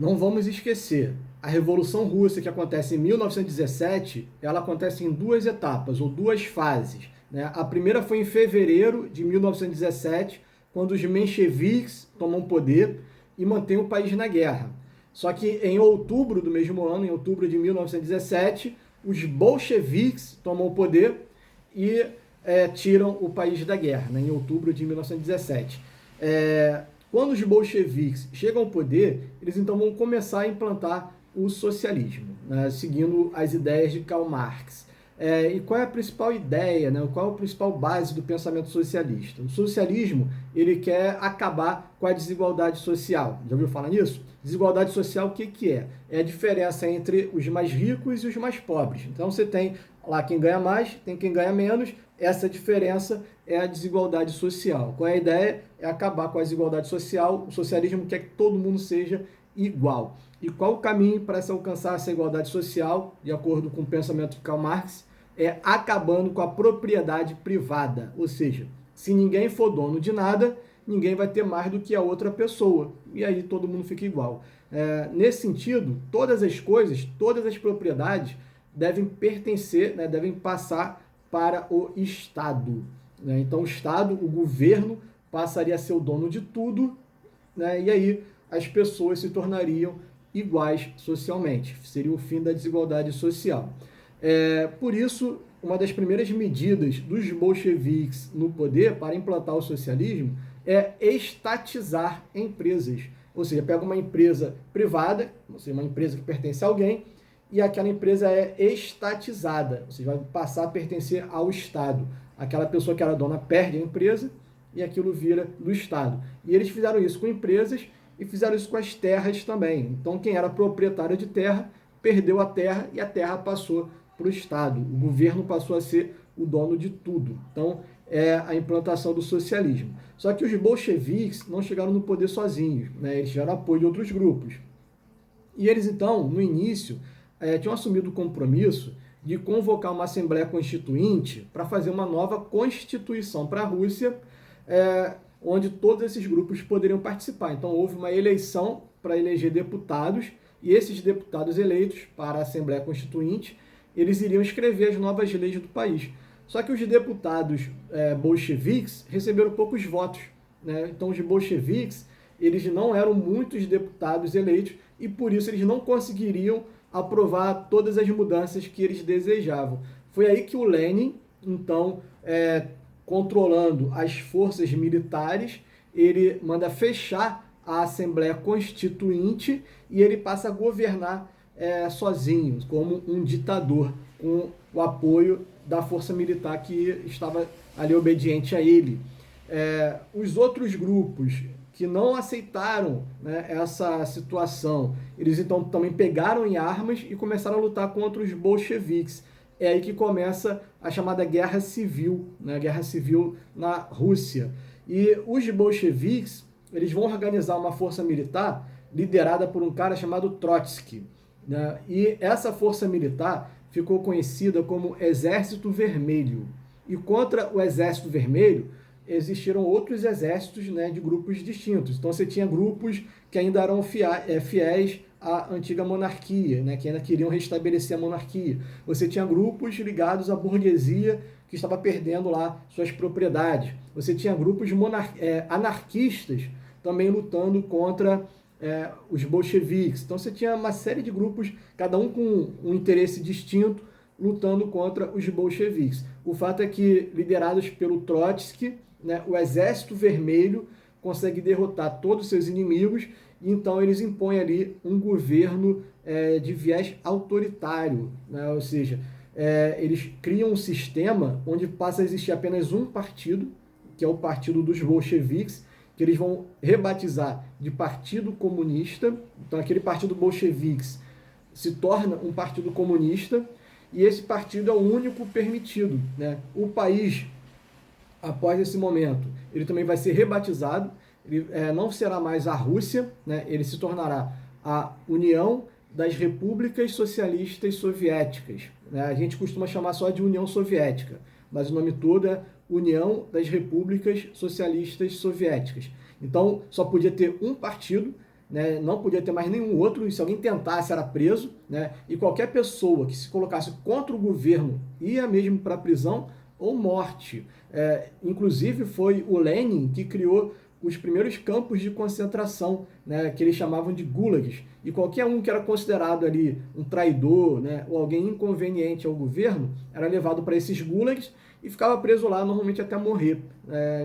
Não vamos esquecer, a Revolução Russa que acontece em 1917, ela acontece em duas etapas, ou duas fases, né? A primeira foi em fevereiro de 1917, quando os mencheviques tomam poder e mantêm o país na guerra. Só que em outubro do mesmo ano, em outubro de 1917, os bolcheviques tomam o poder e tiram o país da guerra, né, em outubro de 1917. Quando os bolcheviques chegam ao poder, eles então vão começar a implantar o socialismo, né, seguindo as ideias de Karl Marx. E qual é a principal ideia, né? Qual é a principal base do pensamento socialista? O socialismo, ele quer acabar com a desigualdade social. Já ouviu falar nisso? Desigualdade social, o que que é? É a diferença entre os mais ricos e os mais pobres. Então você tem lá quem ganha mais, tem quem ganha menos. Essa diferença é a desigualdade social. Qual é a ideia? É acabar com a desigualdade social. O socialismo quer que todo mundo seja igual. E qual o caminho para se alcançar essa igualdade social, de acordo com o pensamento de Karl Marx? É acabando com a propriedade privada. Ou seja, se ninguém for dono de nada, ninguém vai ter mais do que a outra pessoa. E aí todo mundo fica igual. Nesse sentido, todas as coisas, todas as propriedades devem pertencer, né, devem passar para o Estado. Né? Então o Estado, o governo, passaria a ser o dono de tudo, né? E aí as pessoas se tornariam iguais socialmente. Seria o fim da desigualdade social. Por isso, uma das primeiras medidas dos bolcheviques no poder para implantar o socialismo é estatizar empresas. Ou seja, pega uma empresa privada, ou seja, uma empresa que pertence a alguém, e aquela empresa é estatizada, ou seja, vai passar a pertencer ao Estado. Aquela pessoa que era dona perde a empresa e aquilo vira do Estado. E eles fizeram isso com empresas e fizeram isso com as terras também. Então, quem era proprietário de terra perdeu a terra e a terra passou para o Estado. O governo passou a ser o dono de tudo. Então, é a implantação do socialismo. Só que os bolcheviques não chegaram no poder sozinhos, né? Eles tiveram apoio de outros grupos. E eles, então, no início, tinham assumido o compromisso de convocar uma Assembleia Constituinte para fazer uma nova Constituição para a Rússia, onde todos esses grupos poderiam participar. Então, houve uma eleição para eleger deputados, e esses deputados eleitos para a Assembleia Constituinte, eles iriam escrever as novas leis do país. Só que os deputados bolcheviques receberam poucos votos, né? Então, os bolcheviques, eles não eram muitos deputados eleitos, e por isso eles não conseguiriam aprovar todas as mudanças que eles desejavam. Foi aí que o Lenin, então, controlando as forças militares, ele manda fechar a Assembleia Constituinte e ele passa a governar sozinho, como um ditador, com o apoio da força militar que estava ali obediente a ele. Os outros grupos que não aceitaram, né, essa situação, eles então também pegaram em armas e começaram a lutar contra os bolcheviques. É aí que começa a chamada Guerra Civil, né, Guerra Civil na Rússia. E os bolcheviques, eles vão organizar uma força militar liderada por um cara chamado Trotsky, né? E essa força militar ficou conhecida como Exército Vermelho. E contra o Exército Vermelho existiram outros exércitos, né, de grupos distintos. Então você tinha grupos que ainda eram fiéis à antiga monarquia, né, que ainda queriam restabelecer a monarquia. Você tinha grupos ligados à burguesia que estava perdendo lá suas propriedades. Você tinha grupos anarquistas também lutando contra os bolcheviques. Então você tinha uma série de grupos, cada um com um interesse distinto, lutando contra os bolcheviques. O fato é que, liderados pelo Trotsky, né, o Exército Vermelho consegue derrotar todos os seus inimigos, e então eles impõem ali um governo de viés autoritário, né? Ou seja, eles criam um sistema onde passa a existir apenas um partido, que é o Partido dos Bolcheviques, que eles vão rebatizar de Partido Comunista. Então aquele Partido Bolcheviques se torna um partido comunista, e esse partido é o único permitido, né? O país, após esse momento, ele também vai ser rebatizado, ele não será mais a Rússia, né? Ele se tornará a União das Repúblicas Socialistas Soviéticas, né? A gente costuma chamar só de União Soviética, mas o nome todo é União das Repúblicas Socialistas Soviéticas. Então, só podia ter um partido, né, não podia ter mais nenhum outro, e se alguém tentasse era preso, né, e qualquer pessoa que se colocasse contra o governo ia mesmo para a prisão ou morte. Inclusive foi o Lenin que criou os primeiros campos de concentração, né, que eles chamavam de gulags, e qualquer um que era considerado ali um traidor, né, ou alguém inconveniente ao governo, era levado para esses gulags e ficava preso lá, normalmente até morrer.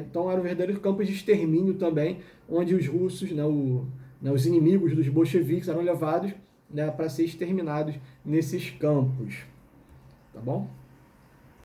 Então eram verdadeiros campos de extermínio também, onde os russos, os inimigos dos bolcheviques eram levados, né, para ser exterminados nesses campos. Tá bom?